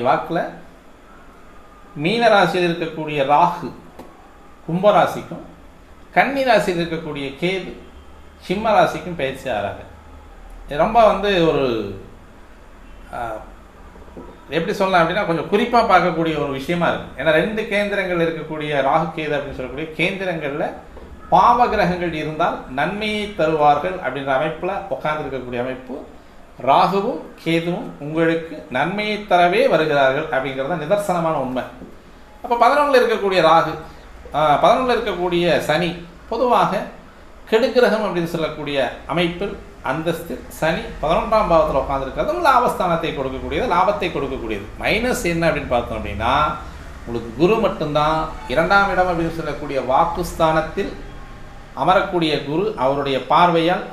வாக்கில் மீன ராசியில் இருக்கக்கூடிய ராகு கும்பராசிக்கும், கன்னி ராசியில் இருக்கக்கூடிய கேது சிம்ம ராசிக்கும் பயிற்சி ஆகிறாங்க. இது ரொம்ப ஒரு எப்படி சொல்லலாம் அப்படின்னா கொஞ்சம் குறிப்பாக பார்க்கக்கூடிய ஒரு விஷயமா இருக்குது. ஏன்னா 2 கேந்திரங்கள் இருக்கக்கூடிய ராகு கேது அப்படின்னு சொல்லக்கூடிய கேந்திரங்களில் பாவ கிரகங்கள் இருந்தால் நன்மையை தருவார்கள் அப்படின்ற அமைப்பில் உட்கார்ந்துருக்கக்கூடிய அமைப்பு. ராகுவும் கேதுவும் உங்களுக்கு நன்மையை தரவே வருகிறார்கள் அப்படிங்கிறது தான் நிதர்சனமான உண்மை. அப்போ 11ல் இருக்கக்கூடிய ராகு 11ல் இருக்கக்கூடிய சனி பொதுவாக கெடுக்கிரகம் அப்படின்னு சொல்லக்கூடிய அமைப்பில் அந்தஸ்தில் சனி 11ஆம் பாவத்தில் உட்காந்துருக்கிறதும் லாபஸ்தானத்தை கொடுக்கக்கூடியது, லாபத்தை கொடுக்கக்கூடியது. மைனஸ் என்ன அப்படின்னு பார்த்தோம் அப்படின்னா உங்களுக்கு குரு மட்டும்தான் 2ஆம் இடம் அப்படின்னு சொல்லக்கூடிய வாக்குஸ்தானத்தில் அமரக்கூடிய குரு அவருடைய பார்வையால்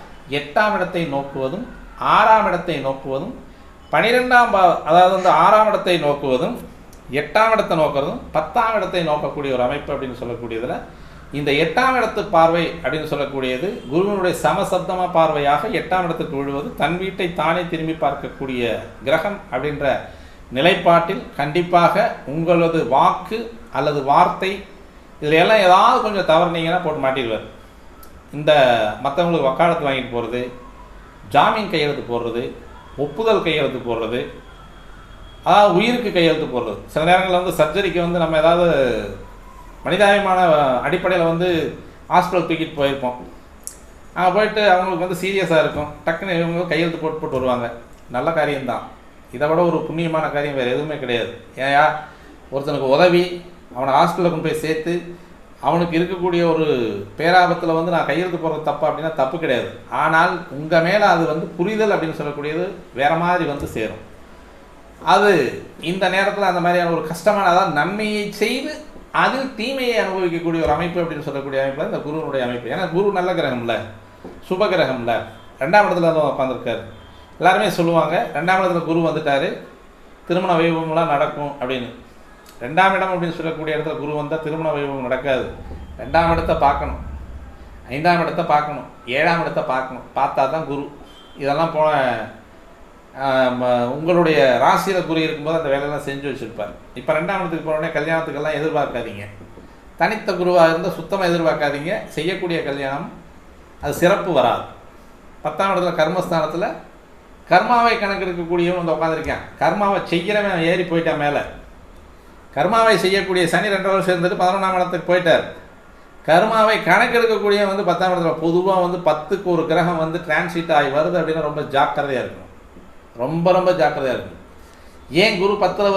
8ஆம் இடத்தை நோக்குவதும் 6ஆம் இடத்தை நோக்குவதும் 12ஆம் அதாவது 6ஆம் இடத்தை நோக்குவதும் 8ஆம் இடத்தை நோக்கிறதும் 10ஆம் இடத்தை நோக்கக்கூடிய ஒரு அமைப்பு அப்படின்னு சொல்லக்கூடியதில் இந்த 8ஆம் இடத்து பார்வை அப்படின்னு சொல்லக்கூடியது குருவினுடைய சமசப்தமாக பார்வையாக 8ஆம் இடத்துக்கு விழுவது தன் வீட்டை தானே திரும்பி பார்க்கக்கூடிய கிரகம் அப்படின்ற நிலைப்பாட்டில் கண்டிப்பாக உங்களது வாக்கு அல்லது வார்த்தை இதில் எல்லாம் ஏதாவது கொஞ்சம் தவறுனீங்கன்னா போட்டு மாட்டிடுவார். இந்த மற்றவங்களுக்கு வக்காலத்து வாங்கிட்டு போகிறது, ஜாமீன் கையெழுத்து போடுறது, ஒப்புதல் கையெழுத்து போடுறது, அதாவது உயிருக்கு கையெழுத்து போடுறது. சில நேரங்களில் சர்ஜரிக்கு நம்ம ஏதாவது மனிதாபிமான அடிப்படையில் ஹாஸ்பிட்டல் தூக்கிட்டு போயிருப்போம். அங்கே போயிட்டு அவங்களுக்கு சீரியஸாக இருக்கும், டக்குன்னு இவங்க கையெழுத்து போட்டு வருவாங்க. நல்ல காரியம்தான், இதை விட ஒரு புண்ணியமான காரியம் வேறு எதுவுமே கிடையாது. ஏயா ஒருத்தனுக்கு உதவி அவனை ஹாஸ்பிட்டலில் கொண்டு போய் சேர்த்து அவனுக்கு இருக்கக்கூடிய ஒரு பேராபத்தில் நான் கையெழுத்து போடுறது தப்பு அப்படின்னா தப்பு கிடையாது. ஆனால் உங்கள் மேலே அது புரிதல் அப்படின்னு சொல்லக்கூடியது வேறு மாதிரி சேரும். அது இந்த நேரத்தில் அந்த மாதிரியான ஒரு கஷ்டமான அதாவது நன்மையை செய்து அதில் தீமையை அனுபவிக்கக்கூடிய ஒரு அமைப்பு அப்படின்னு சொல்லக்கூடிய அமைப்பு இந்த குருவனுடைய அமைப்பு. ஏன்னா குரு நல்ல கிரகம்ல, சுப கிரகம்ல, 2ஆம் இடத்துல உட்காந்துருக்காரு. எல்லாருமே சொல்லுவாங்க 2ஆம் இடத்துல குரு வந்துட்டார் திருமண வைபவம்லாம் நடக்கும் அப்படின்னு. 2ஆம் இடம் அப்படின்னு சொல்லக்கூடிய இடத்துல குரு வந்தால் திருமண வைபவம் நடக்காது. 2ஆம் இடத்தை பார்க்கணும், 5ஆம் இடத்தை பார்க்கணும், 7ஆம் இடத்தை பார்க்கணும். பார்த்தா தான் குரு. இதெல்லாம் போன உங்களுடைய ராசியில் குரு இருக்கும்போது அந்த வேலையெல்லாம் செஞ்சு வச்சுருப்பார். இப்போ 2ஆம் இடத்துக்கு போனோடனே கல்யாணத்துக்கெல்லாம் எதிர்பார்க்காதீங்க. தனித்த குருவாக இருந்தால் சுத்தமாக எதிர்பார்க்காதீங்க. செய்யக்கூடிய கல்யாணம் அது சிறப்பு வராது. 10ஆம் இடத்துல கர்மஸ்தானத்தில் கர்மாவை கணக்கெடுக்கக்கூடியவன் உட்காந்துருக்கேன். கர்மாவை செய்கிறவன் ஏறி போயிட்டான் மேலே. கர்மாவை செய்யக்கூடிய சனி 2 வருஷம் இருந்துட்டு 11ஆம் இடத்துக்கு போயிட்டார். கர்மாவை கணக்கெடுக்கக்கூடிய 10ஆம் இடத்துல பொதுவாக 10க்கு ஒரு கிரகம் டிரான்சிட் ஆகி வருது அப்படின்னா ரொம்ப ஜாக்கிரதையாக இருக்கணும். ரொம்ப ரொம்ப ஜாக்கிரதையாக இருக்கணும். ஏன் குரு 10ல்